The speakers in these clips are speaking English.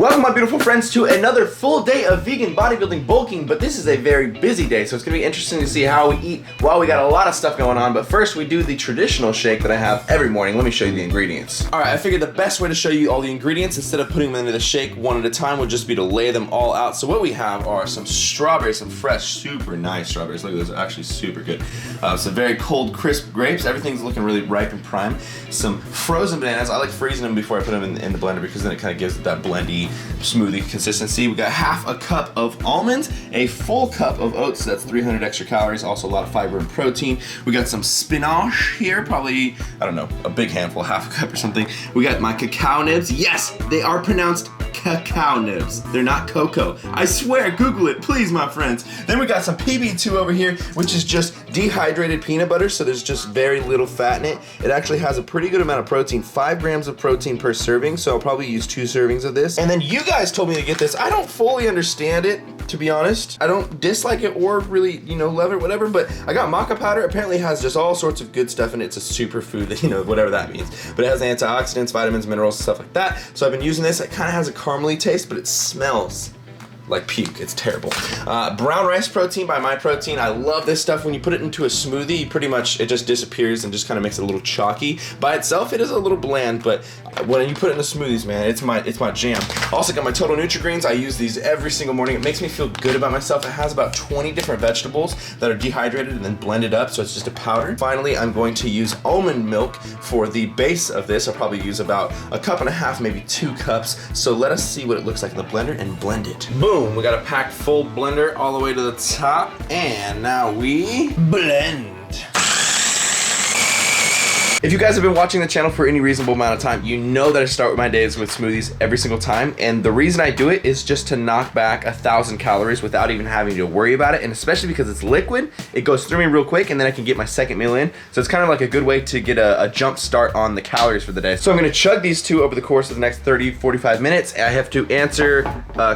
Welcome my beautiful friends to another full day of vegan bodybuilding bulking, but this is a very busy day, so it's gonna be interesting to see how we eat while we got a lot of stuff going on. But first we do the traditional shake that I have every morning. Let me show you the ingredients. All right, I figured the best way to show you all the ingredients instead of putting them into the shake one at a time would just be to lay them all out. So what we have are some strawberries, some fresh, super nice strawberries. Look at those, are actually super good. Some very cold, crisp grapes. Everything's looking really ripe and prime. Some frozen bananas. I like freezing them before I put them in the blender because then it kind of gives it that blendy smoothie consistency. We got half a cup of almonds, a full cup of oats, so that's 300 extra calories, also a lot of fiber and protein. We got some spinach here, probably, I don't know, a big handful, half a cup or something. We got my cacao nibs. Yes, they are pronounced cacao nibs. They're not cocoa. I swear, Google it, please, my friends. Then we got some PB2 over here, which is just dehydrated peanut butter, so there's just very little fat in it. It actually has a pretty good amount of protein, 5 grams of protein per serving, so I'll probably use 2 servings of this. And then you guys told me to get this. I don't fully understand it, to be honest. I don't dislike it or really, love it, whatever, but I got Maca Powder. Apparently it has just all sorts of good stuff in it. It's a superfood, whatever that means. But it has antioxidants, vitamins, minerals, stuff like that. So I've been using this. It kind of has a caramely taste, but it smells like puke. It's terrible. Brown rice protein by My Protein. I love this stuff. When you put it into a smoothie, pretty much it just disappears and just kind of makes it a little chalky. By itself, it is a little bland, but when you put it in the smoothies, man, it's my jam. Also got my Total Nutri-Greens. I use these every single morning. It makes me feel good about myself. It has about 20 different vegetables that are dehydrated and then blended up, so it's just a powder. Finally, I'm going to use almond milk for the base of this. I'll probably use about 1.5 cups, maybe 2 cups. So let us see what it looks like in the blender and blend it. Boom. We got a packed full blender all the way to the top, and now we blend. If you guys have been watching the channel for any reasonable amount of time, you know that I start with my days with smoothies every single time, and the reason I do it is just to knock back 1,000 calories without even having to worry about it, and especially because it's liquid, it goes through me real quick, and then I can get my second meal in, so it's kind of like a good way to get a jump start on the calories for the day. So I'm gonna chug these 2 over the course of the next 30-45 minutes. I have to answer,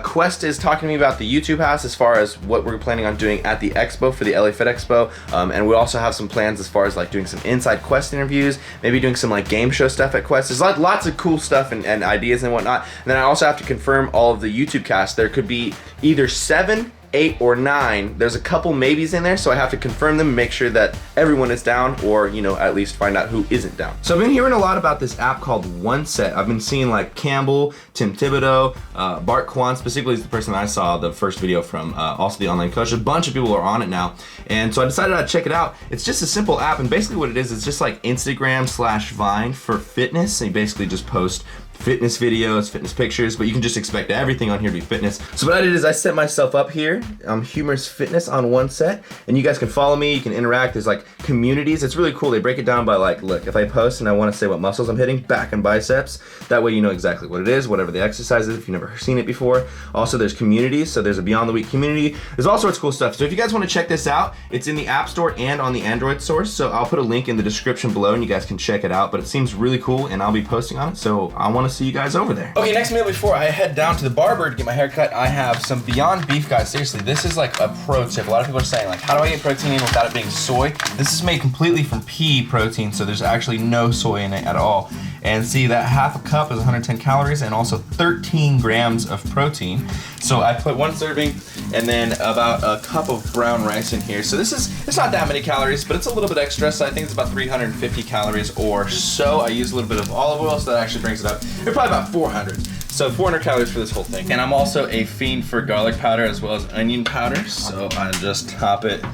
Quest is talking to me about the YouTube house as far as what we're planning on doing at the expo for the LA Fit Expo, and we also have some plans as far as like doing some inside Quest interviews, maybe doing some like game show stuff at Quest. There's like lots of cool stuff and ideas and whatnot. And then I also have to confirm all of the YouTube cast. There could be either 7, 8, or 9. There's a couple maybes in there, so I have to confirm them and make sure that everyone is down, or at least find out who isn't down. So I've been hearing a lot about this app called One Set. I've been seeing like Campbell, Tim Thibodeau, Bart Kwan specifically is the person that I saw the first video from, also the online coach. A bunch of people are on it now, and so I decided I'd check it out. It's just a simple app, and basically what it is, it's just like Instagram/Vine for fitness. So you basically just post fitness videos, fitness pictures, but you can just expect everything on here to be fitness. So what I did is I set myself up here, Humorous Fitness on One Set, and you guys can follow me, you can interact. There's like communities. It's really cool. They break it down by like, look, if I post and I want to say what muscles I'm hitting, back and biceps, that way you know exactly what it is, whatever the exercise is if you've never seen it before. Also, there's communities, so there's a Beyond the Week community. There's all sorts of cool stuff. So if you guys want to check this out, it's in the App Store and on the Android source, so I'll put a link in the description below and you guys can check it out, but it seems really cool and I'll be posting on it, so I want to see you guys over there. Okay, next meal before I head down to the barber to get my hair cut, I have some Beyond Beef, guys. Seriously, this is like a pro tip. A lot of people are saying like, how do I get protein in without it being soy? This is made completely from pea protein, so there's actually no soy in it at all. And see, that 1/2 cup is 110 calories and also 13 grams of protein. So I put 1 serving and then about a cup of brown rice in here. So it's not that many calories, but it's a little bit extra. So I think it's about 350 calories or so. I use a little bit of olive oil, so that actually brings it up. It's probably about 400. So 400 calories for this whole thing. And I'm also a fiend for garlic powder as well as onion powder. So I just top it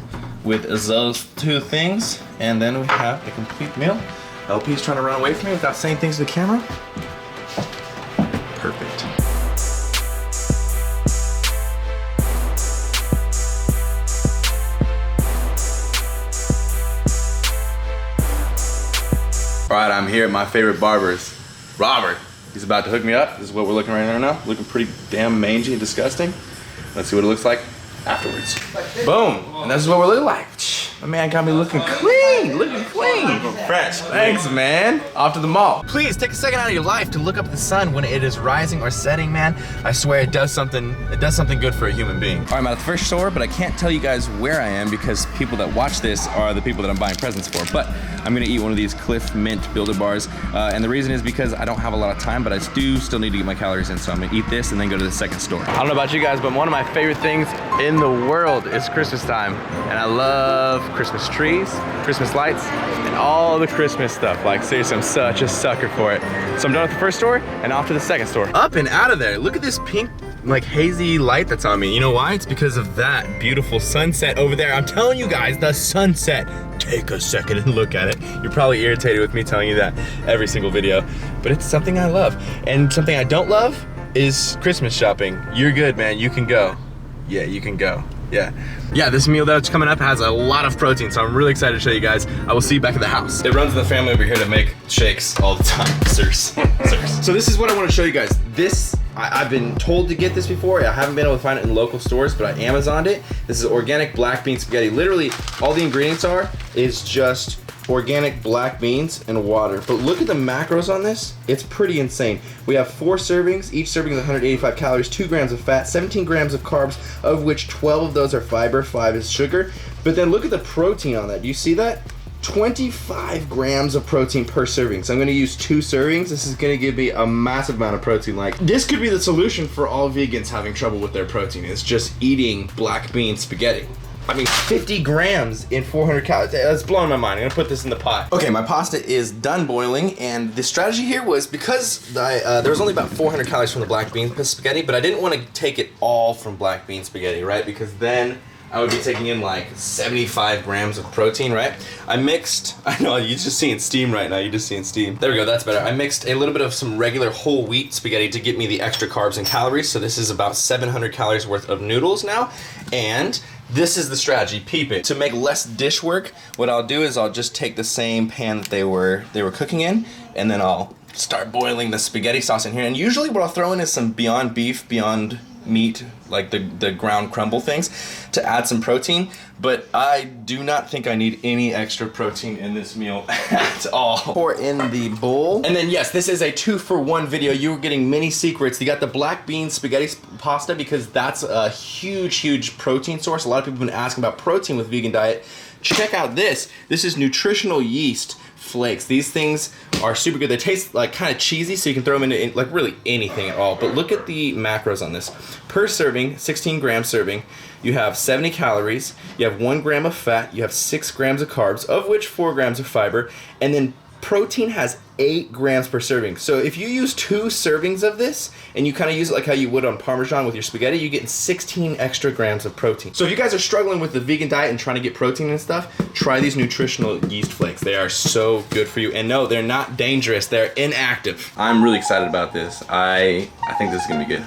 with those 2 things. And then we have a complete meal. LP's trying to run away from me without saying things to the camera. Perfect. All right, I'm here at my favorite barber's, Robert. He's about to hook me up. This is what we're looking right now. Looking pretty damn mangy and disgusting. Let's see what it looks like afterwards. Boom, and this is what we're looking like. My man got me looking clean, looking clean. Fresh. Thanks, man. Off to the mall. Please take a second out of your life to look up at the sun when it is rising or setting, man. I swear it does something good for a human being. All right, I'm at the first store, but I can't tell you guys where I am because people that watch this are the people that I'm buying presents for. But I'm gonna eat one of these Cliff Mint Builder Bars. And the reason is because I don't have a lot of time, but I do still need to get my calories in. So I'm gonna eat this and then go to the second store. I don't know about you guys, but one of my favorite things in the world is Christmas time. And I love Christmas trees, Christmas lights, and all the Christmas stuff. Like seriously, I'm such a sucker for it. So I'm done with the first store and off to the second store. Up and out of there. Look at this pink, like hazy light that's on me. You know why? It's because of that beautiful sunset over there. I'm telling you guys, the sunset. Take a second and look at it. You're probably irritated with me telling you that every single video, but it's something I love. And something I don't love is Christmas shopping. You're good, man. You can go. Yeah, you can go. Yeah, this meal that's coming up has a lot of protein, so I'm really excited to show you guys. I will see you back at the house. It runs in the family over here to make shakes all the time. Sirs. So this is what I want to show you guys. This, I've been told to get this before. I haven't been able to find it in local stores, but I Amazoned it. This is organic black bean spaghetti. Literally, all the ingredients is just organic black beans and water. But look at the macros on this. It's pretty insane. We have 4 servings. Each serving is 185 calories, 2 grams of fat, 17 grams of carbs, of which 12 of those are fiber, 5 is sugar. But then look at the protein on that. Do you see that? 25 grams of protein per serving. So I'm gonna use 2 servings. This is gonna give me a massive amount of protein. Like, this could be the solution for all vegans having trouble with their protein. It's just eating black bean spaghetti. I mean, 50 grams in 400 calories. That's blowing my mind. I'm gonna put this in the pot. Okay, my pasta is done boiling, and the strategy here was because there was only about 400 calories from the black bean spaghetti, but I didn't want to take it all from black bean spaghetti, right? Because then I would be taking in like 75 grams of protein, right? I mixed, I know, you're just seeing steam right now. You're just seeing steam. There we go, that's better. I mixed a little bit of some regular whole wheat spaghetti to get me the extra carbs and calories. So this is about 700 calories worth of noodles now. And this is the strategy, peep it. To make less dish work, what I'll do is I'll just take the same pan that they were cooking in, and then I'll start boiling the spaghetti sauce in here. And usually what I'll throw in is some Beyond Beef, Beyond Meat, like the ground crumble things, to add some protein. But I do not think I need any extra protein in this meal at all. Pour in the bowl. And then yes, this is a 2-for-1 video. You're getting many secrets. You got the black bean spaghetti pasta because that's a huge protein source. A lot of people have been asking about protein with vegan diet. Check out this. This is Nutritional Yeast Flakes. These things are super good. They taste like kind of cheesy, so you can throw them into like really anything at all. But look at the macros on this. Per serving, 16 gram serving, you have 70 calories, you have 1 gram of fat, you have 6 grams of carbs, of which 4 grams of fiber, and then protein has 8 grams per serving. So if you use 2 servings of this and you kind of use it like how you would on Parmesan with your spaghetti, you get 16 extra grams of protein. So if you guys are struggling with the vegan diet and trying to get protein and stuff, try these Nutritional Yeast Flakes. They are so good for you. And no, they're not dangerous. They're inactive. I'm really excited about this. I think this is gonna be good.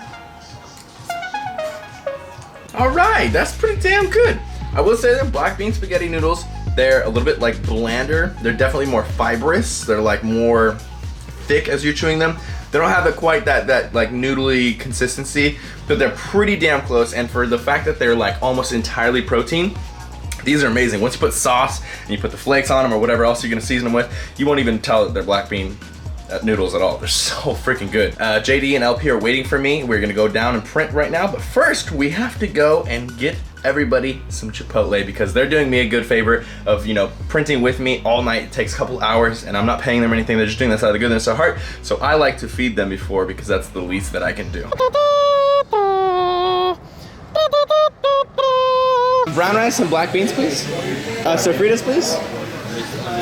All right, that's pretty damn good. I will say that black bean spaghetti noodles, they're a little bit like blander. They're definitely more fibrous. They're like more thick as you're chewing them. They don't have quite that like noodly consistency, but they're pretty damn close. And for the fact that they're like almost entirely protein, these are amazing. Once you put sauce and you put the flakes on them or whatever else you're gonna season them with, you won't even tell that they're black bean noodles at all. They're so freaking good. JD and LP are waiting for me. We're gonna go down and print right now, but first we have to go and get everybody some Chipotle because they're doing me a good favor of, you know, printing with me all night. It takes a couple hours and I'm not paying them or anything. They're just doing this out of the goodness of their heart. So I like to feed them before because that's the least that I can do. Brown rice and black beans, please. Sofritas, please.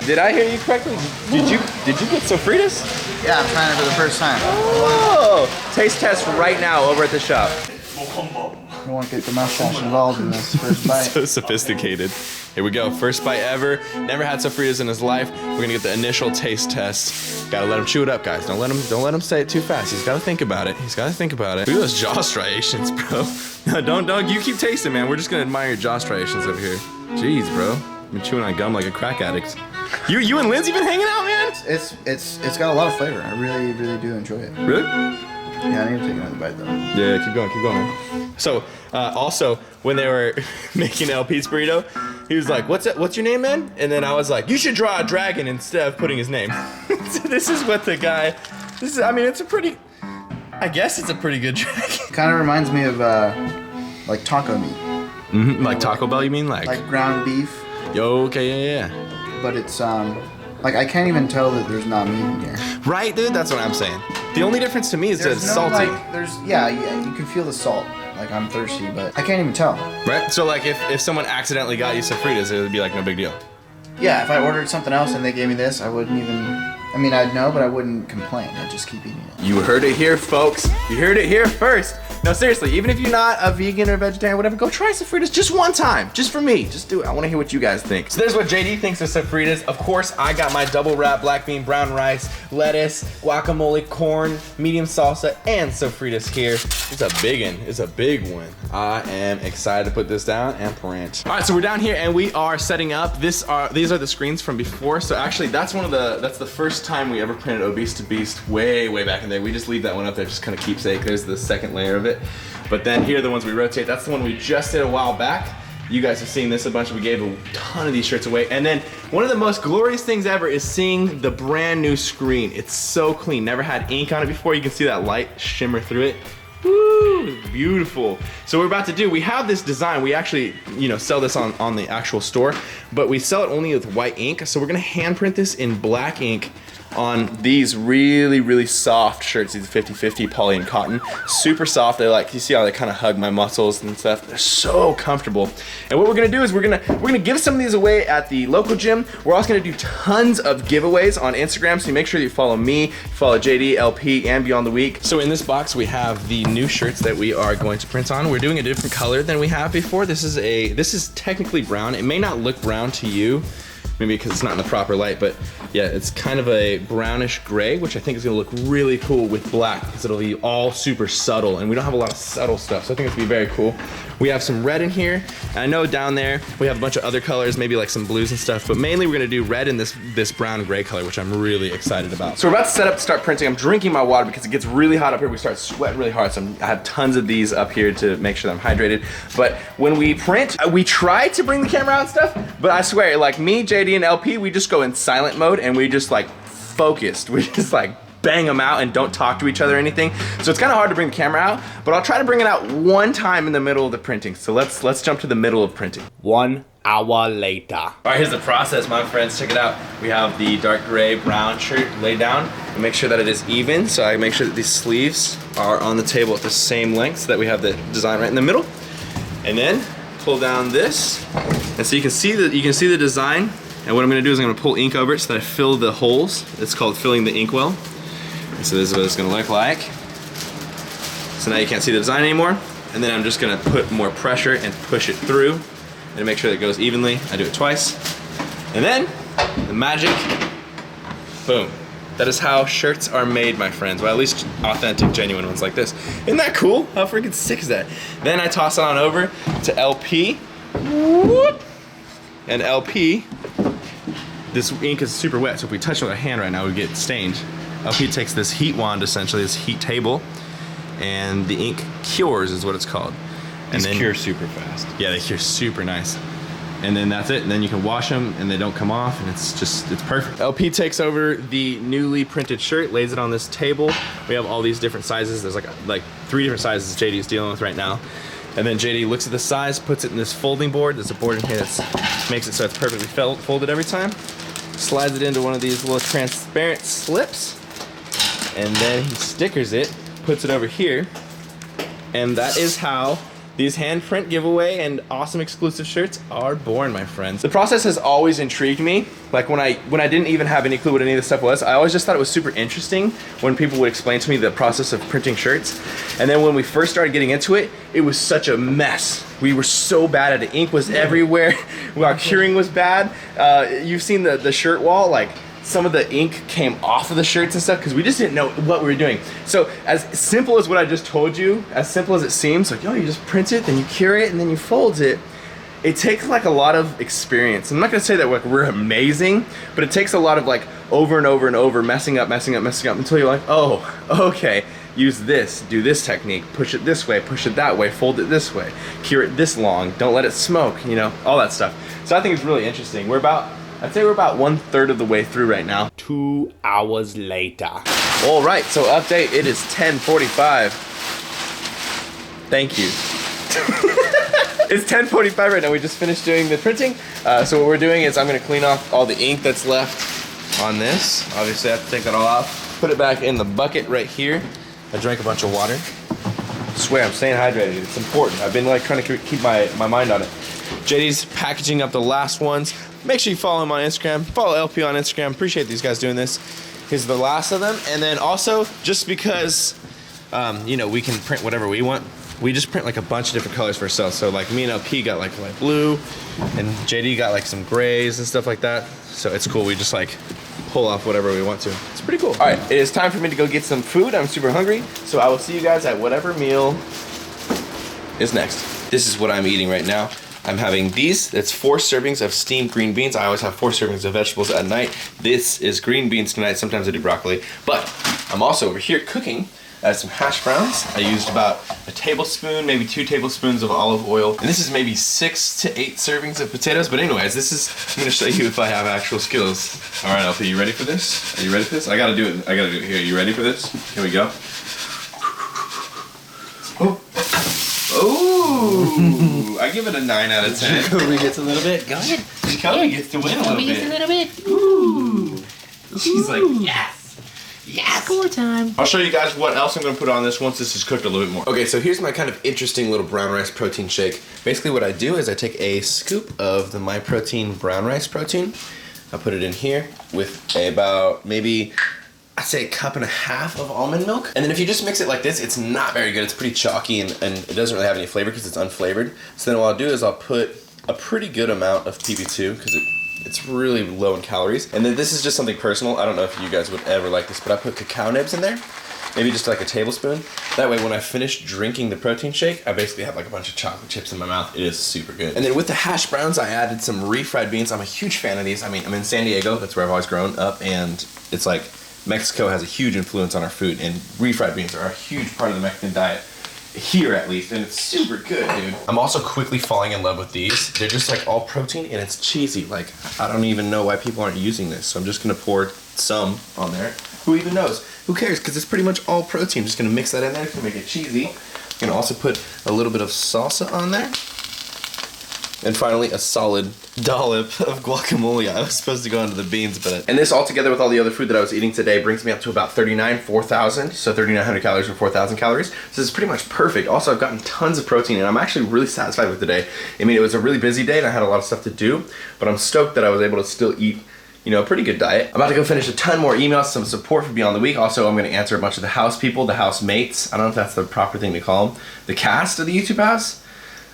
Did I hear you correctly? Did you get sofritas? Yeah, I'm trying it for the first time. Oh! Taste test right now over at the shop. I don't want to get the mustache involved in this first bite. So sophisticated. Here we go, first bite ever. Never had sofritas in his life. We're gonna get the initial taste test. Gotta let him chew it up, guys. Don't let him say it too fast. He's gotta think about it. Look at those jaw striations, bro. No, don't. You keep tasting, man. We're just gonna admire your jaw striations over here. Jeez, bro. I've been chewing on gum like a crack addict. You and Lindsay been hanging out, man? It's got a lot of flavor. I really do enjoy it. Really? Yeah, I need to take another bite though. Yeah, keep going, man. So also when they were making LP's burrito, he was like, "What's your name, man?" And then I was like, "You should draw a dragon instead of putting his name." So this is what the guy. I mean, it's a pretty. I guess it's a pretty good dragon. Kind of reminds me of like taco meat. Mm-hmm. Like Taco Bell, you mean? Like ground beef. Yo, okay, yeah. But it's like I can't even tell that there's not meat in here. Right, dude. That's what I'm saying. The only difference to me is that it's salty. Like, yeah, you can feel the salt. Like I'm thirsty, but I can't even tell. Right. So like if someone accidentally got you sofritas, it would be like no big deal. Yeah, if I ordered something else and they gave me this, I wouldn't even. I mean, I'd know, but I wouldn't complain. I'd just keep eating it. You heard it here, folks. You heard it here first. No, seriously, even if you're not a vegan or vegetarian or whatever, go try sofritas just one time. Just for me. Just do it. I want to hear what you guys think. So there's what JD thinks of sofritas. Of course, I got my double wrap black bean, brown rice, lettuce, guacamole, corn, medium salsa, and sofritas here. It's a big one. It's a big one. I am excited to put this down and print. All right, so we're down here and we are setting up. These are the screens from before. So actually, that's the first time we ever printed Obese to Beast way back in the day. We just leave that one up there, just kind of keepsake. There's the second layer of it. But then here are the ones we rotate. That's the one we just did a while back. You guys have seen this a bunch. We gave a ton of these shirts away. And then one of the most glorious things ever is seeing the brand new screen. It's so clean. Never had ink on it before. You can see that light shimmer through it. Woo, beautiful. So what we're about to do, we have this design. We actually, sell this on the actual store, but we sell it only with white ink. So we're gonna hand print this in black ink on these really soft shirts, these 50/50 poly and cotton. Super soft. They you see how they kind of hug my muscles and stuff. They're so comfortable. And what we're gonna do is we're gonna give some of these away at the local gym. We're also gonna do tons of giveaways on Instagram, so you make sure that you follow me, follow JD, LP, and Beyond the Week. So in this box we have the new shirts that we are going to print on. We're doing a different color than we have before. This is technically brown. It may not look brown to you, maybe because it's not in the proper light, but yeah, it's kind of a brownish gray, which I think is gonna look really cool with black because it'll be all super subtle, and we don't have a lot of subtle stuff, so I think it's gonna be very cool. We have some red in here, and I know down there we have a bunch of other colors, maybe like some blues and stuff, but mainly we're gonna do red in this brown gray color, which I'm really excited about. So we're about to set up to start printing. I'm drinking my water because it gets really hot up here. We start sweating really hard, so I have tons of these up here to make sure that I'm hydrated. But when we print, we try to bring the camera out and stuff, but I swear, like me, JD, and LP, we just go in silent mode and we just like focused. We just like bang them out and don't talk to each other or anything. So it's kind of hard to bring the camera out, but I'll try to bring it out one time in the middle of the printing. So let's jump to the middle of printing. 1 hour later. All right, here's the process, my friends. Check it out. We have the dark gray brown shirt laid down and make sure that it is even. So I make sure that these sleeves are on the table at the same length so that we have the design right in the middle. And then pull down this, and so you can see the design. And what I'm gonna do is I'm gonna pull ink over it so that I fill the holes. It's called filling the inkwell. And so this is what it's gonna look like. So now you can't see the design anymore. And then I'm just gonna put more pressure and push it through and to make sure that it goes evenly. I do it twice. And then, the magic, boom. That is how shirts are made, my friends. Well, at least authentic, genuine ones like this. Isn't that cool? How freaking sick is that? Then I toss it on over to LP. Whoop. And LP, this ink is super wet, so if we touch it with our hand right now, we get stained. LP takes this heat wand, essentially, this heat table, and the ink cures is what it's called. And These cure super fast. Yeah, they cure super nice. And then that's it, and then you can wash them and they don't come off, and it's perfect. LP takes over the newly printed shirt, lays it on this table. We have all these different sizes. There's like 3 different sizes JD is dealing with right now. And then JD looks at the size, puts it in this folding board. There's a board in here that makes it so it's perfectly folded every time. Slides it into one of these little transparent slips, and then he stickers it, puts it over here, and that is how these handprint giveaway and awesome exclusive shirts are born, my friends. The process has always intrigued me. Like when I didn't even have any clue what any of this stuff was, I always just thought it was super interesting when people would explain to me the process of printing shirts. And then when we first started getting into it, it was such a mess. We were so bad at it. Ink was everywhere. Our curing was bad. You've seen the shirt wall, like some of the ink came off of the shirts and stuff because we just didn't know what we were doing. So as simple as what I just told you, as simple as it seems, like, you just print it, then you cure it, and then you fold it. It takes like a lot of experience. I'm not gonna say that we're amazing, but it takes a lot of like over and over and over, messing up until you're like, oh, okay, use this, do this technique, push it this way, push it that way, fold it this way, cure it this long, don't let it smoke, you know, all that stuff. So I think it's really interesting. I'd say we're about 1/3 of the way through right now. 2 hours later. All right, so update, it is 10:45. Thank you. It's 10:45 right now. We just finished doing the printing. So what we're doing is I'm gonna clean off all the ink that's left on this. Obviously I have to take that all off. Put it back in the bucket right here. I drank a bunch of water. I swear I'm staying hydrated. It's important. I've been like trying to keep my mind on it. JD's packaging up the last ones. Make sure you follow him on Instagram. Follow LP on Instagram. Appreciate these guys doing this. Here's the last of them. And then also, just because, you know, we can print whatever we want, we just print like a bunch of different colors for ourselves. So like me and LP got like light blue, and JD got like some grays and stuff like that. So it's cool. We just like pull off whatever we want to. It's pretty cool. All right, it is time for me to go get some food. I'm super hungry. So I will see you guys at whatever meal is next. This is what I'm eating right now. I'm having these. That's 4 servings of steamed green beans. I always have 4 servings of vegetables at night. This is green beans tonight. Sometimes I do broccoli. But I'm also over here cooking some hash browns. I used about a tablespoon, maybe 2 tablespoons of olive oil. And this is maybe 6 to 8 servings of potatoes. But anyways, I'm gonna show you if I have actual skills. All right, LP, you ready for this? Are you ready for this? I gotta do it here. You ready for this? Here we go. Oh. Ooh, I give it a 9 out of 10. Jacoby gets a little bit. Go ahead. Jacoby gets to win a little bit. Gets a little bit. Ooh. She's like, yes. Yes. Score time. I'll show you guys what else I'm going to put on this once this is cooked a little bit more. Okay, so here's my kind of interesting little brown rice protein shake. Basically what I do is I take a scoop of the My Protein brown rice protein. I put it in here with about maybe, I'd say, 1.5 cups of almond milk. And then if you just mix it like this, it's not very good. It's pretty chalky and it doesn't really have any flavor because it's unflavored. So then what I'll do is I'll put a pretty good amount of PB2 because it's really low in calories. And then this is just something personal. I don't know if you guys would ever like this, but I put cacao nibs in there. Maybe just like a tablespoon. That way when I finish drinking the protein shake, I basically have like a bunch of chocolate chips in my mouth. It is super good. And then with the hash browns, I added some refried beans. I'm a huge fan of these. I mean, I'm in San Diego. That's where I've always grown up. And it's like, Mexico has a huge influence on our food, and refried beans are a huge part of the Mexican diet, here at least, and it's super good, dude. I'm also quickly falling in love with these. They're just like all protein, and it's cheesy. Like, I don't even know why people aren't using this, so I'm just gonna pour some on there. Who even knows? Who cares? Because it's pretty much all protein. I'm just gonna mix that in there to make it cheesy. I'm gonna also put a little bit of salsa on there. And finally, a solid dollop of guacamole. I was supposed to go into the beans, but... And this all together with all the other food that I was eating today brings me up to about 4,000. So 3,900 calories or 4,000 calories. So this is pretty much perfect. Also, I've gotten tons of protein, and I'm actually really satisfied with today. I mean, it was a really busy day, and I had a lot of stuff to do, but I'm stoked that I was able to still eat, you know, a pretty good diet. I'm about to go finish a ton more emails, some support for Beyond the Week. Also, I'm gonna answer a bunch of the house people, the housemates. I don't know if that's the proper thing to call them. The cast of the YouTube house.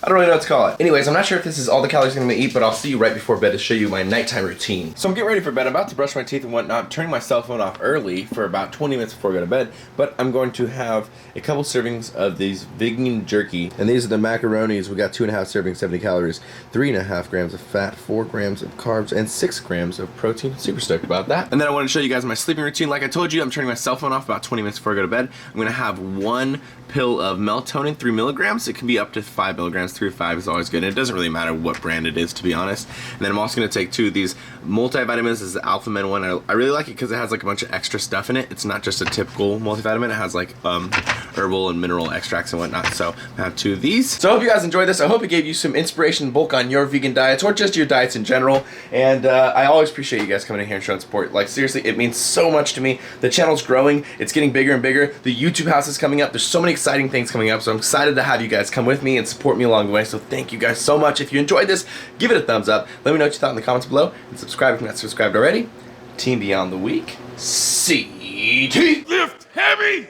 I don't really know what to call it. Anyways, I'm not sure if this is all the calories I'm gonna eat, but I'll see you right before bed to show you my nighttime routine. So I'm getting ready for bed. I'm about to brush my teeth and whatnot. I'm turning my cell phone off early for about 20 minutes before I go to bed, but I'm going to have a couple servings of these vegan jerky. And these are the macaronis. We got 2.5 servings, 70 calories, 3.5 grams of fat, 4 grams of carbs, and 6 grams of protein. Super stoked about that. And then I wanted to show you guys my sleeping routine. Like I told you, I'm turning my cell phone off about 20 minutes before I go to bed. I'm gonna have 1 pill of melatonin, 3 milligrams. It can be up to 5 milligrams. 3 or 5 is always good. And it doesn't really matter what brand it is, to be honest. And then I'm also going to take 2 of these multivitamins. This is the Alpha Men one. I really like it because it has like a bunch of extra stuff in it. It's not just a typical multivitamin. It has like herbal and mineral extracts and whatnot. So I have 2 of these. So I hope you guys enjoyed this. I hope it gave you some inspiration and bulk on your vegan diets or just your diets in general. And I always appreciate you guys coming in here and showing support. Like seriously, it means so much to me. The channel's growing. It's getting bigger and bigger. The YouTube house is coming up. There's so many exciting things coming up. So I'm excited to have you guys come with me and support me along the way. So thank you guys so much. If you enjoyed this, give it a thumbs up. Let me know what you thought in the comments below. And subscribe if you're not subscribed already. Team Beyond the Week. CT. Lift heavy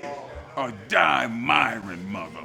or die, MIRIN, mother.